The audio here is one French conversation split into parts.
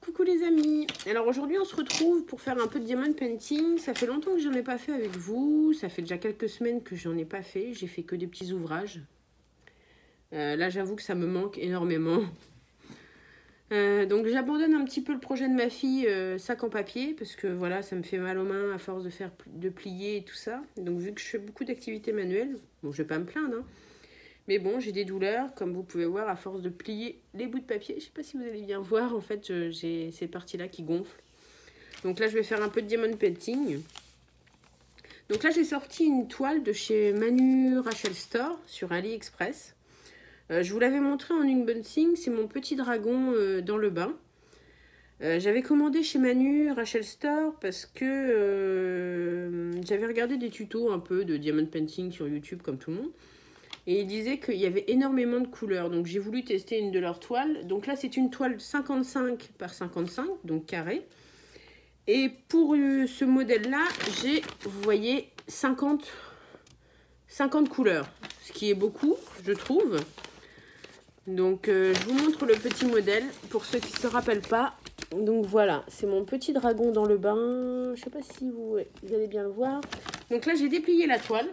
Coucou les amis. Alors aujourd'hui on se retrouve pour faire un peu de diamond painting. Ça fait longtemps que j'en ai pas fait avec vous. Ça fait déjà quelques semaines que j'en ai pas fait. J'ai fait que des petits ouvrages. Là j'avoue que ça me manque énormément. Donc j'abandonne un petit peu le projet de ma fille sac en papier. Parce que voilà, ça me fait mal aux mains à force de plier et tout ça. Donc vu que je fais beaucoup d'activités manuelles, bon je vais pas me plaindre hein. Mais bon, j'ai des douleurs, comme vous pouvez voir, à force de plier les bouts de papier. Je ne sais pas si vous allez bien voir, en fait, j'ai ces parties-là qui gonflent. Donc là, je vais faire un peu de diamond painting. Donc là, j'ai sorti une toile de chez Manu Rachel Store sur AliExpress. Je vous l'avais montré en unboxing, c'est mon petit dragon dans le bain. J'avais commandé chez Manu Rachel Store parce que j'avais regardé des tutos un peu de diamond painting sur YouTube comme tout le monde. Et ils disaient qu'il y avait énormément de couleurs. Donc j'ai voulu tester une de leurs toiles. Donc là c'est une toile 55 par 55, donc carré. Et pour ce modèle-là, j'ai, vous voyez, 50 couleurs. Ce qui est beaucoup, je trouve. Donc je vous montre le petit modèle pour ceux qui ne se rappellent pas. Donc voilà, c'est mon petit dragon dans le bain. Je ne sais pas si vous allez bien le voir. Donc là j'ai déplié la toile.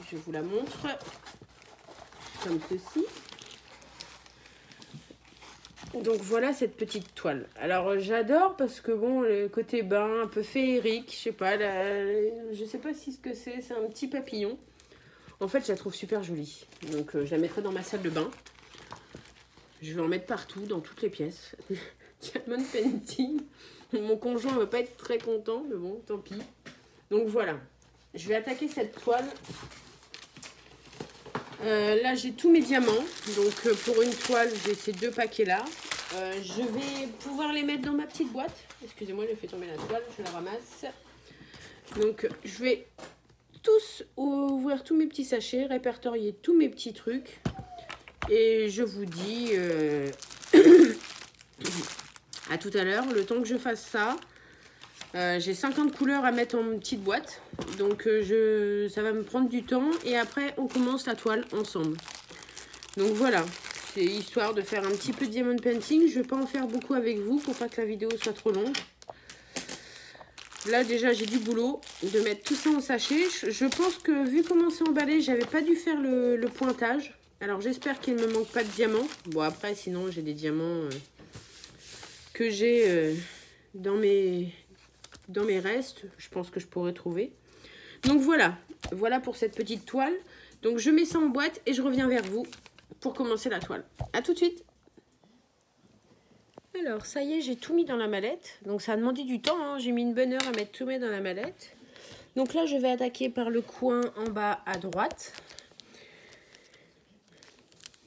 Je vous la montre. Comme ceci. Donc voilà cette petite toile. Alors j'adore parce que bon, le côté bain un peu féerique, je sais pas, je sais pas si ce que c'est un petit papillon. En fait je la trouve super jolie. Donc je la mettrai dans ma salle de bain. Je vais en mettre partout, dans toutes les pièces. Diamond painting. Mon conjoint ne va pas être très content, mais bon, tant pis. Donc voilà, je vais attaquer cette toile. Là j'ai tous mes diamants, donc pour une toile j'ai ces deux paquets là. Je vais pouvoir les mettre dans ma petite boîte. Excusez-moi, j'ai fait tomber la toile, je la ramasse. Donc je vais tous ouvrir tous mes petits sachets, répertorier tous mes petits trucs. Et je vous dis à tout à l'heure, le temps que je fasse ça. J'ai 50 couleurs à mettre en petite boîte, donc ça va me prendre du temps et après on commence la toile ensemble. Donc voilà, c'est histoire de faire un petit peu de diamond painting. Je ne vais pas en faire beaucoup avec vous pour pas que la vidéo soit trop longue. Là déjà j'ai du boulot de mettre tout ça en sachet. Je pense que vu comment c'est emballé, j'avais pas dû faire le pointage. Alors j'espère qu'il ne me manque pas de diamants. Bon après sinon j'ai des diamants que j'ai dans mes restes, je pense que je pourrais trouver. Donc voilà pour cette petite toile. Donc je mets ça en boîte et je reviens vers vous pour commencer la toile. A tout de suite. Alors ça y est, j'ai tout mis dans la mallette. Donc ça a demandé du temps, hein. J'ai mis une bonne heure à mettre tout dans la mallette. Donc là je vais attaquer par le coin en bas à droite.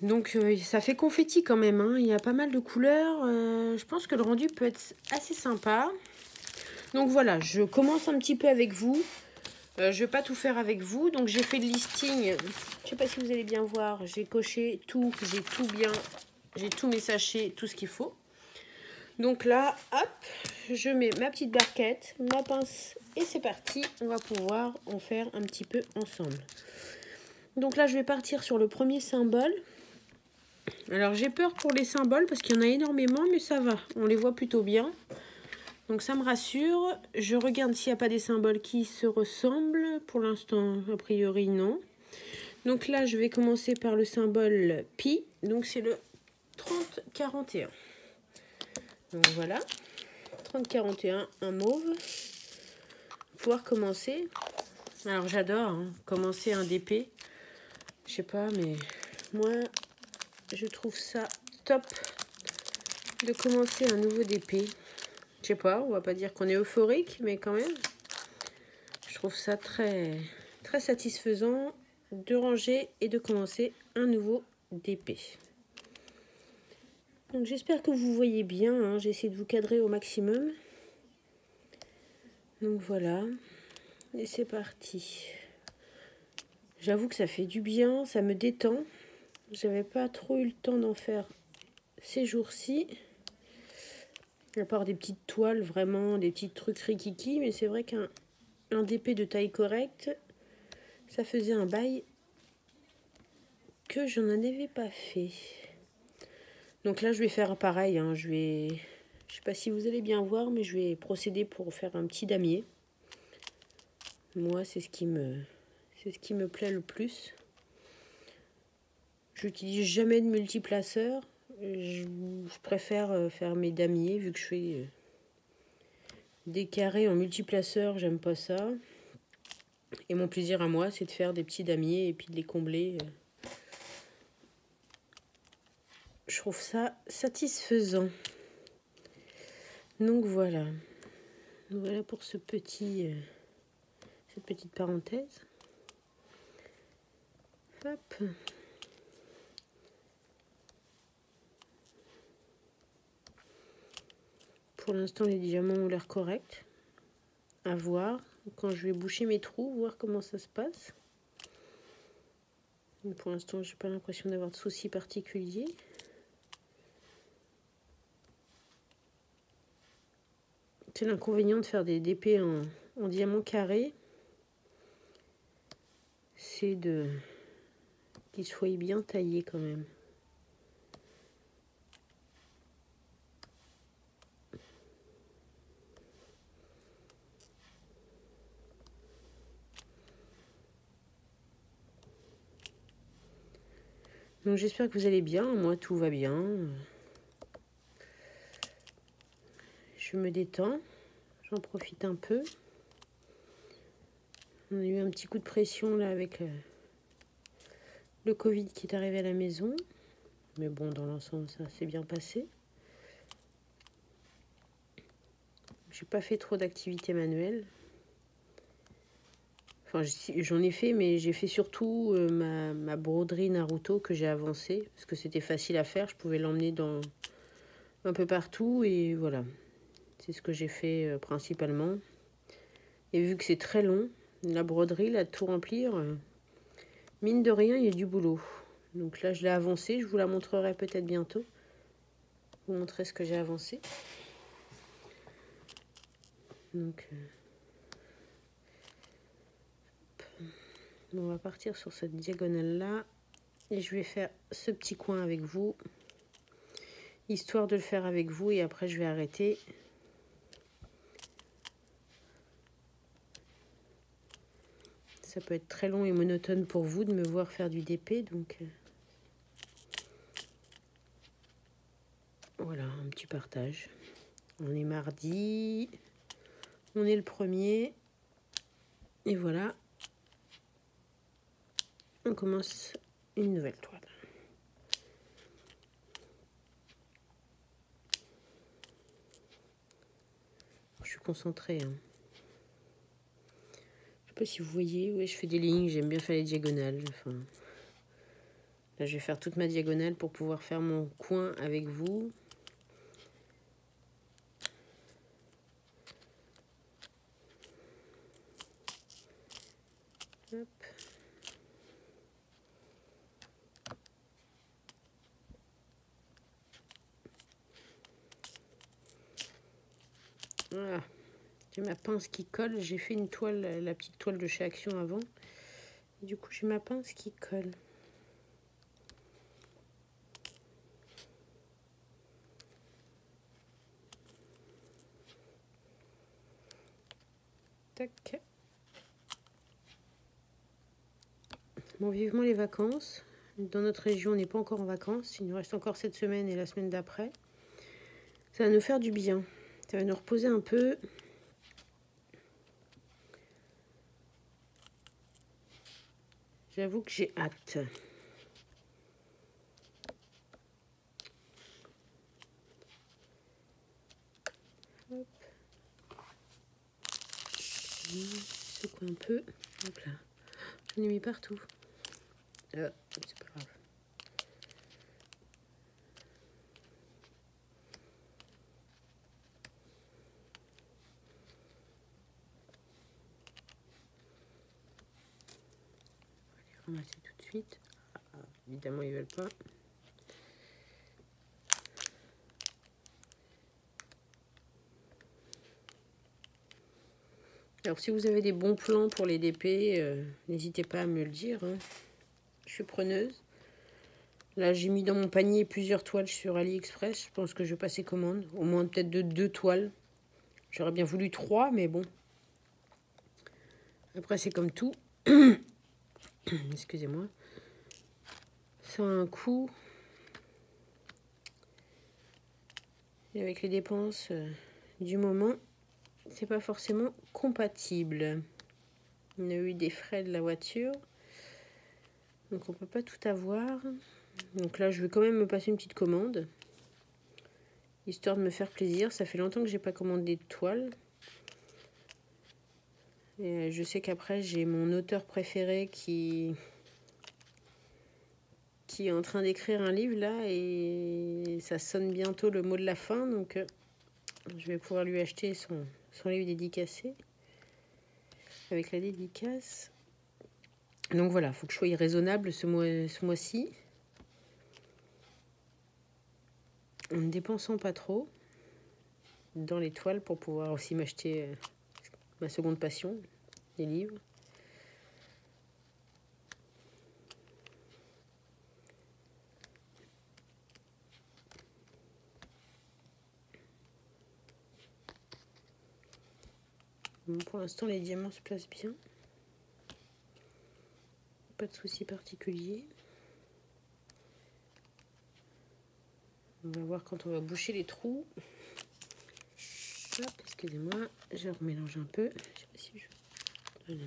Donc ça fait confetti quand même, hein. Il y a pas mal de couleurs. Je pense que le rendu peut être assez sympa. Donc voilà, je commence un petit peu avec vous. Je ne vais pas tout faire avec vous. Donc j'ai fait le listing. Je ne sais pas si vous allez bien voir. J'ai coché tout. J'ai tout bien. J'ai tous mes sachets, tout ce qu'il faut. Donc là, hop, je mets ma petite barquette, ma pince et c'est parti. On va pouvoir en faire un petit peu ensemble. Donc là, je vais partir sur le premier symbole. Alors j'ai peur pour les symboles parce qu'il y en a énormément, mais ça va. On les voit plutôt bien. Donc ça me rassure. Je regarde s'il n'y a pas des symboles qui se ressemblent. Pour l'instant, a priori, non. Donc là, je vais commencer par le symbole pi. Donc c'est le 3041. Donc voilà. 3041, un mauve. Pouvoir commencer. Alors j'adore hein, commencer un DP. Je sais pas, mais moi, je trouve ça top de commencer un nouveau DP. Je sais pas, on va pas dire qu'on est euphorique, mais quand même, je trouve ça très, très satisfaisant de ranger et de commencer un nouveau DP. Donc j'espère que vous voyez bien, hein. J'ai essayé de vous cadrer au maximum. Donc voilà, et c'est parti. J'avoue que ça fait du bien, ça me détend. J'avais pas trop eu le temps d'en faire ces jours-ci. À part des petites toiles, vraiment, des petits trucs rikiki. Mais c'est vrai qu'un DP de taille correcte, ça faisait un bail que je n'en avais pas fait. Donc là, je vais faire pareil. Hein, je vais Je sais pas si vous allez bien voir, mais je vais procéder pour faire un petit damier. Moi, c'est ce qui me plaît le plus. J'utilise jamais de multiplaceur. Je préfère faire mes damiers vu que je fais des carrés en multiplaceur, j'aime pas ça. Et mon plaisir à moi, c'est de faire des petits damiers et puis de les combler. Je trouve ça satisfaisant. Donc voilà. Voilà pour cette petite parenthèse. Hop. Pour l'instant, les diamants ont l'air corrects. À voir. Quand je vais boucher mes trous, voir comment ça se passe. Mais pour l'instant, j'ai pas l'impression d'avoir de soucis particuliers. C'est l'inconvénient de faire des DP en diamant carré. C'est qu'ils soient bien taillés quand même. Donc j'espère que vous allez bien. Moi, tout va bien. Je me détends. J'en profite un peu. On a eu un petit coup de pression là avec le Covid qui est arrivé à la maison. Mais bon, dans l'ensemble, ça s'est bien passé. J'ai pas fait trop d'activités manuelles. Enfin, j'en ai fait, mais j'ai fait surtout ma broderie Naruto que j'ai avancée. Parce que c'était facile à faire. Je pouvais l'emmener un peu partout. Et voilà. C'est ce que j'ai fait principalement. Et vu que c'est très long, la broderie, là, de tout remplir, mine de rien, il y a du boulot. Donc là, je l'ai avancée. Je vous la montrerai peut-être bientôt. Vous montrer ce que j'ai avancé. Donc, on va partir sur cette diagonale-là. Et je vais faire ce petit coin avec vous. Histoire de le faire avec vous. Et après, je vais arrêter. Ça peut être très long et monotone pour vous de me voir faire du DP. Donc, voilà, un petit partage. On est mardi. On est le 1er. Et voilà. On commence une nouvelle toile. Je suis concentrée. Hein. Je sais pas si vous voyez. Oui, je fais des lignes. J'aime bien faire les diagonales. Enfin, là, je vais faire toute ma diagonale pour pouvoir faire mon coin avec vous. Hop. Voilà. J'ai ma pince qui colle. J'ai fait une toile, la petite toile de chez Action avant. Et du coup, j'ai ma pince qui colle. Tac. Bon, vivement les vacances. Dans notre région, on n'est pas encore en vacances. Il nous reste encore cette semaine et la semaine d'après. Ça va nous faire du bien. Ça va nous reposer un peu. J'avoue que j'ai hâte. Hop. Secoue un peu. Hop là. J'en ai mis partout. C'est pas grave. On va les ramasser tout de suite. Ah, évidemment, ils veulent pas. Alors, si vous avez des bons plans pour les DP, n'hésitez pas à me le dire. Hein. Je suis preneuse. Là, j'ai mis dans mon panier plusieurs toiles sur AliExpress. Je pense que je vais passer commande. Au moins peut-être de 2 toiles. J'aurais bien voulu 3, mais bon. Après, c'est comme tout. Excusez-moi. Ça a un coût. Et avec les dépenses du moment, c'est pas forcément compatible. On a eu des frais de la voiture. Donc on peut pas tout avoir. Donc là, je vais quand même me passer une petite commande. Histoire de me faire plaisir. Ça fait longtemps que j'ai pas commandé de toile. Et je sais qu'après, j'ai mon auteur préféré qui est en train d'écrire un livre là. Et ça sonne bientôt le mot de la fin. Donc je vais pouvoir lui acheter son livre dédicacé. Avec la dédicace. Donc voilà, il faut que je sois raisonnable ce mois-ci. En ne dépensant pas trop dans les toiles pour pouvoir aussi m'acheter ma seconde passion, les livres. Bon, pour l'instant, les diamants se placent bien. Pas de soucis particuliers. On va voir quand on va boucher les trous. Hop, excusez-moi, je remélange un peu. Je sais pas si je... Voilà.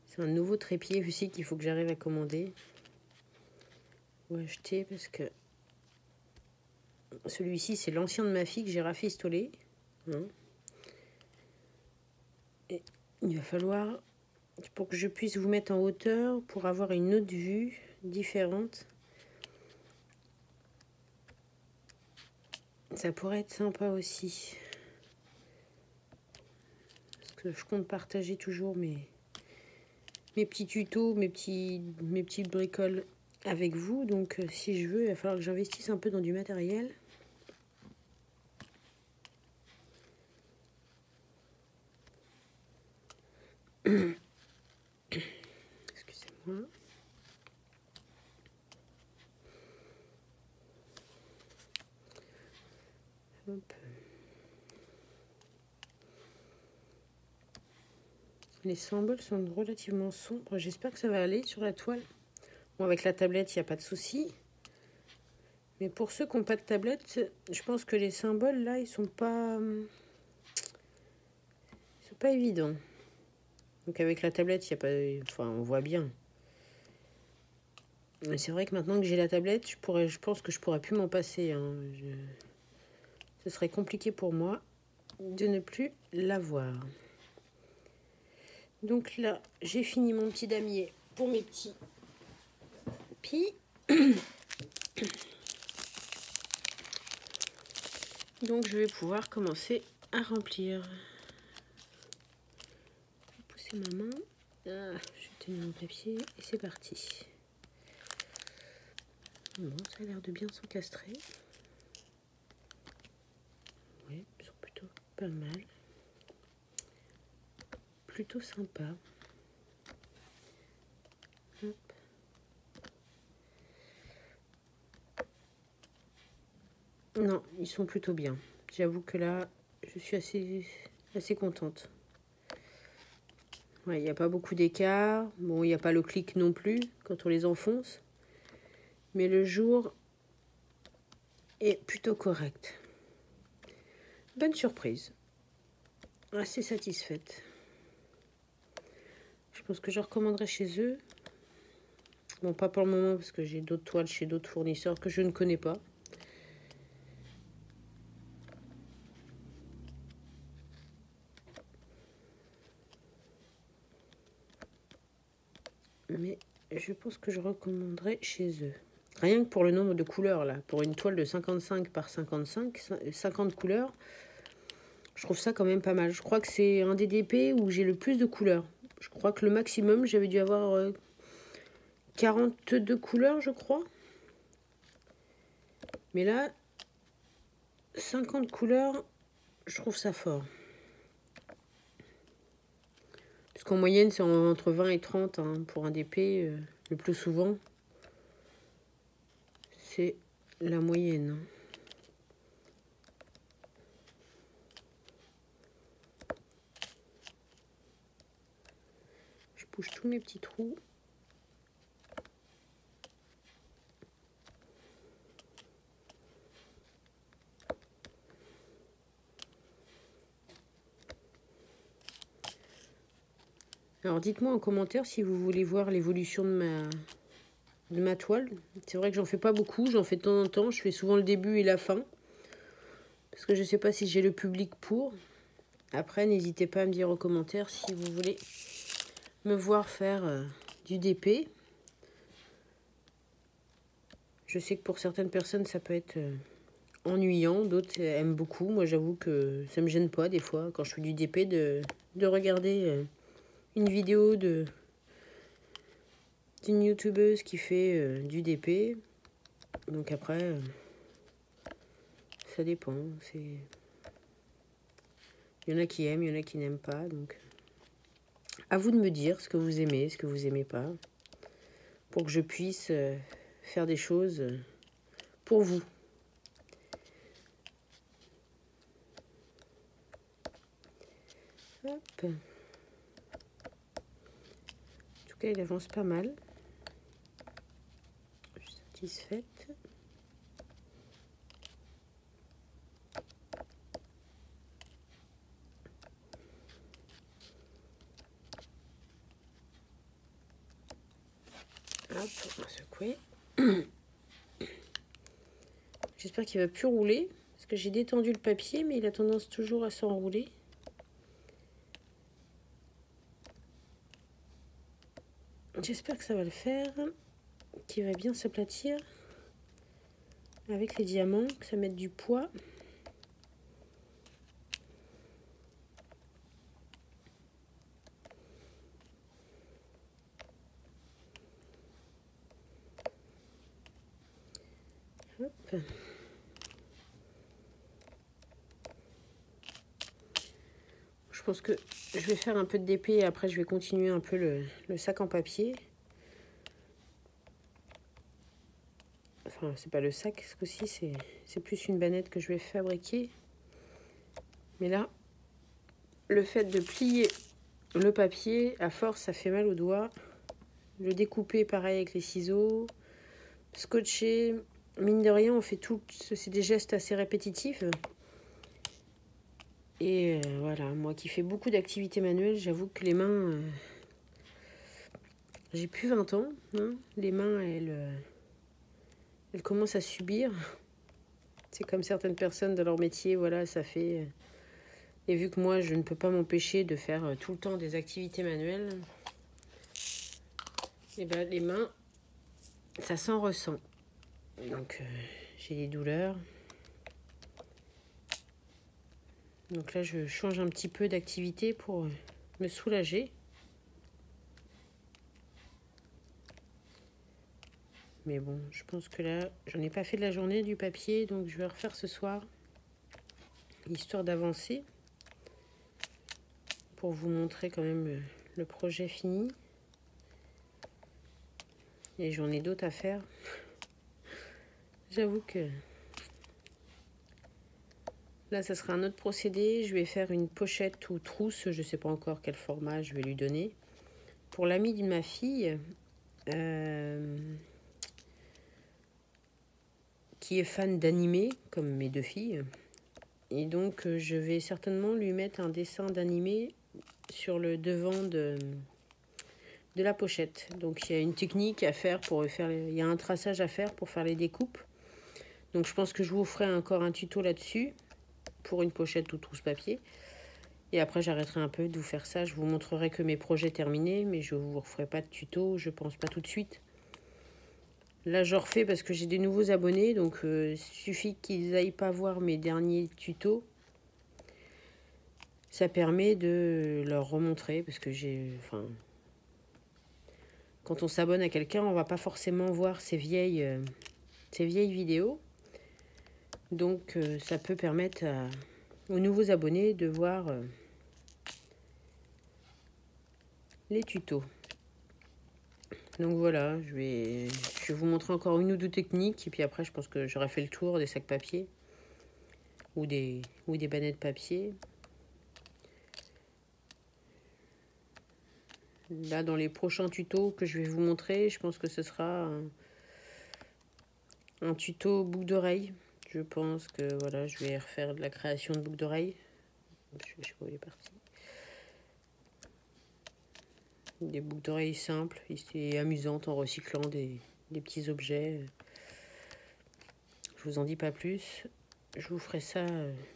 C'est un nouveau trépied aussi qu'il faut que j'arrive à commander ou acheter parce que celui-ci c'est l'ancien de ma fille que j'ai rafistolé. Et il va falloir, pour que je puisse vous mettre en hauteur, pour avoir une autre vue différente. Ça pourrait être sympa aussi. Parce que je compte partager toujours mes petits tutos, mes petites bricoles avec vous. Donc si je veux, il va falloir que j'investisse un peu dans du matériel. Excusez-moi. Hop. Les symboles sont relativement sombres. J'espère que ça va aller sur la toile. Bon, avec la tablette, il n'y a pas de souci. Mais pour ceux qui n'ont pas de tablette, je pense que les symboles, là, ils sont pas évidents. Donc avec la tablette, il y a pas... Enfin, on voit bien. Mais c'est vrai que maintenant que j'ai la tablette, je pense que je pourrais plus m'en passer. Hein. Ce serait compliqué pour moi de ne plus l'avoir. Donc là, j'ai fini mon petit damier pour mes petits pis. Donc je vais pouvoir commencer à remplir. Je vais pousser ma main. Ah, je vais tenir mon papier et c'est parti. Bon, ça a l'air de bien s'encastrer. Ouais, ils sont plutôt pas mal. Plutôt sympa. Hop. Non, ils sont plutôt bien. J'avoue que là, je suis assez contente. Ouais, il n'y a pas beaucoup d'écart. Bon, il n'y a pas le clic non plus quand on les enfonce. Mais le jour est plutôt correct. Bonne surprise. Assez satisfaite. Je pense que je recommanderai chez eux. Bon, pas pour le moment parce que j'ai d'autres toiles chez d'autres fournisseurs que je ne connais pas. Mais je pense que je recommanderais chez eux. Rien que pour le nombre de couleurs, là. Pour une toile de 55 par 55, 50 couleurs, je trouve ça quand même pas mal. Je crois que c'est un des DP où j'ai le plus de couleurs. Je crois que le maximum, j'avais dû avoir 42 couleurs, je crois. Mais là, 50 couleurs, je trouve ça fort. Parce qu'en moyenne, c'est entre 20 et 30 hein, pour un DP. le plus souvent, c'est la moyenne. Je bouge tous mes petits trous. Alors dites-moi en commentaire si vous voulez voir l'évolution de ma toile. C'est vrai que j'en fais pas beaucoup, j'en fais de temps en temps. Je fais souvent le début et la fin. Parce que je ne sais pas si j'ai le public pour. Après, n'hésitez pas à me dire en commentaire si vous voulez me voir faire du DP. Je sais que pour certaines personnes, ça peut être ennuyant. D'autres aiment beaucoup. Moi, j'avoue que ça me gêne pas des fois, quand je fais du DP, de regarder une vidéo d'une youtubeuse qui fait du DP. Donc après, ça dépend. Il y en a qui aiment, il y en a qui n'aiment pas. Donc, à vous de me dire ce que vous aimez, ce que vous aimez pas, pour que je puisse faire des choses pour vous. Hop. En tout cas, il avance pas mal. Je suis satisfaite. Hop, on va secouer. J'espère qu'il va plus rouler, parce que j'ai détendu le papier, mais il a tendance toujours à s'enrouler. J'espère que ça va le faire, qu'il va bien s'aplatir avec les diamants, que ça mette du poids. Hop. Je pense que je vais faire un peu de DP et après je vais continuer un peu le sac en papier. Enfin, c'est pas le sac, ce coup-ci, c'est plus une bannette que je vais fabriquer. Mais là, le fait de plier le papier, à force, ça fait mal aux doigts. Le découper, pareil, avec les ciseaux. Scotcher, mine de rien, on fait tout. C'est des gestes assez répétitifs. Et voilà, moi qui fais beaucoup d'activités manuelles, j'avoue que les mains... j'ai plus 20 ans. Hein. Les mains, elles commencent à subir. C'est comme certaines personnes dans leur métier, voilà, ça fait... Et vu que moi, je ne peux pas m'empêcher de faire tout le temps des activités manuelles, et ben les mains, ça s'en ressent. Donc, j'ai des douleurs. Donc là, je change un petit peu d'activité pour me soulager. Mais bon, je pense que là, j'en ai pas fait de la journée du papier, donc je vais refaire ce soir, histoire d'avancer, pour vous montrer quand même le projet fini. Et j'en ai d'autres à faire. J'avoue que là, ça sera un autre procédé. Je vais faire une pochette ou trousse, je ne sais pas encore quel format je vais lui donner. Pour l'amie de ma fille, qui est fan d'animé, comme mes deux filles. Et donc, je vais certainement lui mettre un dessin d'animé sur le devant de la pochette. Donc, il y a une technique à faire pour faire... Il y a un traçage à faire pour faire les découpes. Donc, je pense que je vous ferai encore un tuto là-dessus pour une pochette ou trousse papier. Et après, j'arrêterai un peu de vous faire ça. Je vous montrerai que mes projets terminés, mais je ne vous referai pas de tuto, je pense pas tout de suite. Là, je refais parce que j'ai des nouveaux abonnés, donc il suffit qu'ils n'aillent pas voir mes derniers tutos. Ça permet de leur remontrer, parce que quand on s'abonne à quelqu'un, on va pas forcément voir ses vieilles vidéos. Donc, ça peut permettre aux nouveaux abonnés de voir les tutos. Donc voilà, je vais vous montrer encore une ou deux techniques. Et puis après, je pense que j'aurai fait le tour des sacs papier. Ou des bannettes papier. Là, dans les prochains tutos que je vais vous montrer, je pense que ce sera un tuto boucle d'oreille. Je pense que voilà, je vais refaire de la création de boucles d'oreilles. Je sais pas où il est parti. Des boucles d'oreilles simples et amusantes en recyclant des petits objets. Je vous en dis pas plus. Je vous ferai ça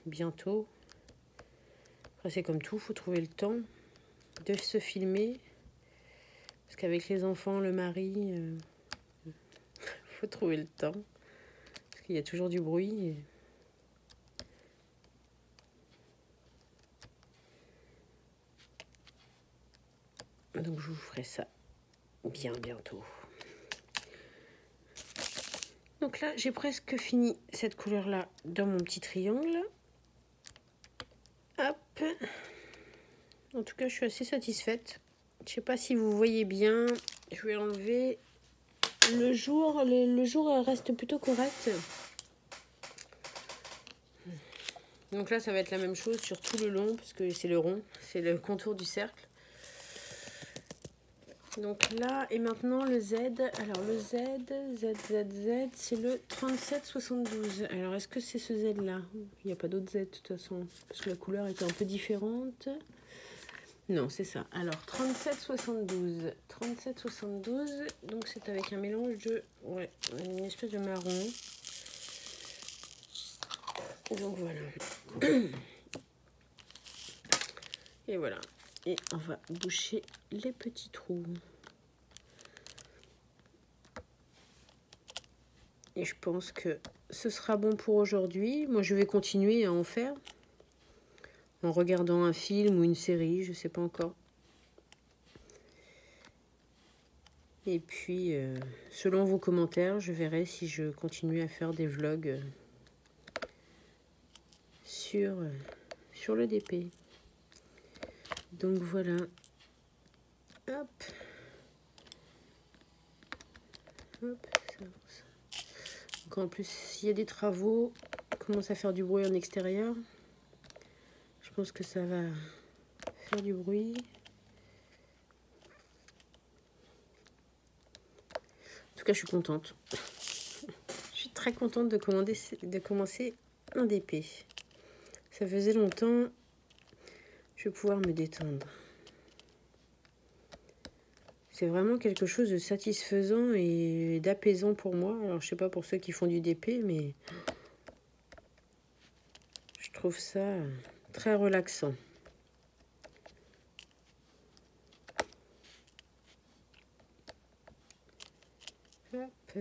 bientôt. Après, c'est comme tout, faut trouver le temps de se filmer. Parce qu'avec les enfants, le mari, faut trouver le temps. Parce qu'il y a toujours du bruit. Donc je vous ferai ça bien bientôt. Donc là, j'ai presque fini cette couleur-là dans mon petit triangle. Hop. En tout cas, je suis assez satisfaite. Je sais pas si vous voyez bien. Je vais enlever le jour. Le jour reste plutôt correct. Donc là, ça va être la même chose sur tout le long, parce que c'est le rond, c'est le contour du cercle. Donc là, et maintenant le Z. Alors le Z, c'est le 3772. Alors est-ce que c'est ce Z-là? Il n'y a pas d'autre Z de toute façon, parce que la couleur était un peu différente. Non, c'est ça. Alors 3772. 3772, donc c'est avec un mélange de... Ouais, une espèce de marron. Donc voilà. Et voilà. Et on va boucher les petits trous. Et je pense que ce sera bon pour aujourd'hui. Moi, je vais continuer à en faire. En regardant un film ou une série, je ne sais pas encore. Et puis, selon vos commentaires, je verrai si je continue à faire des vlogs sur le DP. Donc voilà. Hop. Hop. Donc en plus, s'il y a des travaux, commence à faire du bruit en extérieur. Je pense que ça va faire du bruit. En tout cas, je suis contente. Je suis très contente de commencer un DP. Ça faisait longtemps. Je vais pouvoir me détendre. C'est vraiment quelque chose de satisfaisant et d'apaisant pour moi. Alors, je sais pas pour ceux qui font du DP, mais je trouve ça très relaxant. Hop.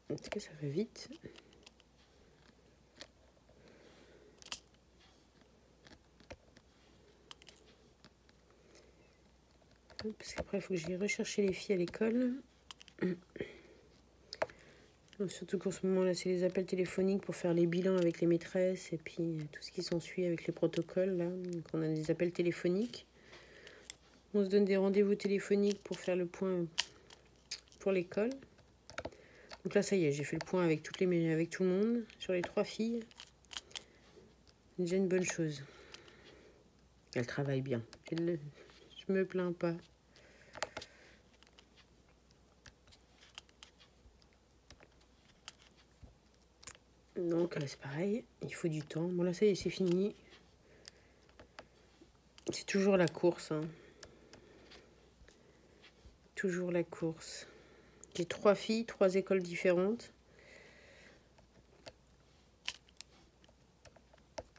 En tout cas, ça va vite. Parce qu'après, il faut que j'aille rechercher les filles à l'école. Surtout qu'en ce moment-là, c'est les appels téléphoniques pour faire les bilans avec les maîtresses et puis tout ce qui s'ensuit avec les protocoles. Là. Donc, on a des appels téléphoniques. On se donne des rendez-vous téléphoniques pour faire le point pour l'école. Donc là, ça y est, j'ai fait le point avec tout le monde sur les 3 filles. C'est déjà une bonne chose. Elles travaillent bien. Je me plains pas. Donc c'est pareil, il faut du temps. Bon là ça y est, c'est fini. C'est toujours la course. Hein. Toujours la course. J'ai 3 filles, 3 écoles différentes.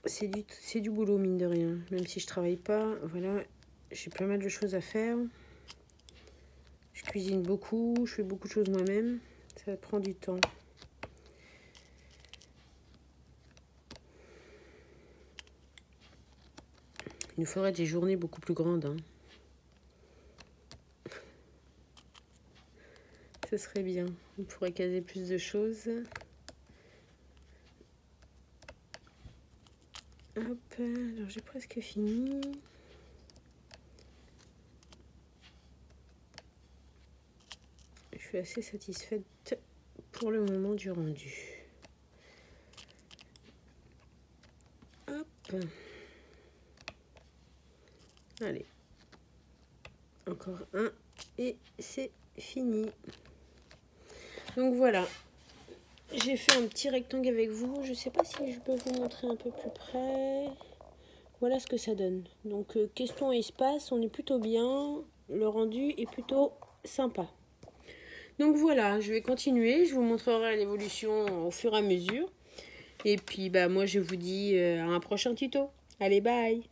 C'est du boulot, mine de rien. Même si je travaille pas, voilà, j'ai pas mal de choses à faire. Je cuisine beaucoup, je fais beaucoup de choses moi-même. Ça prend du temps. Il nous faudrait des journées beaucoup plus grandes. Hein. Ce serait bien. On pourrait caser plus de choses. Hop, alors j'ai presque fini. suis assez satisfaite pour le moment du rendu. Hop. Allez. Encore un et c'est fini. Donc voilà. J'ai fait un petit rectangle avec vous. Je sais pas si je peux vous montrer un peu plus près. Voilà ce que ça donne. Donc question espace, on est plutôt bien. Le rendu est plutôt sympa. Donc voilà, je vais continuer. Je vous montrerai l'évolution au fur et à mesure. Et puis bah moi je vous dis à un prochain tuto. Allez, bye!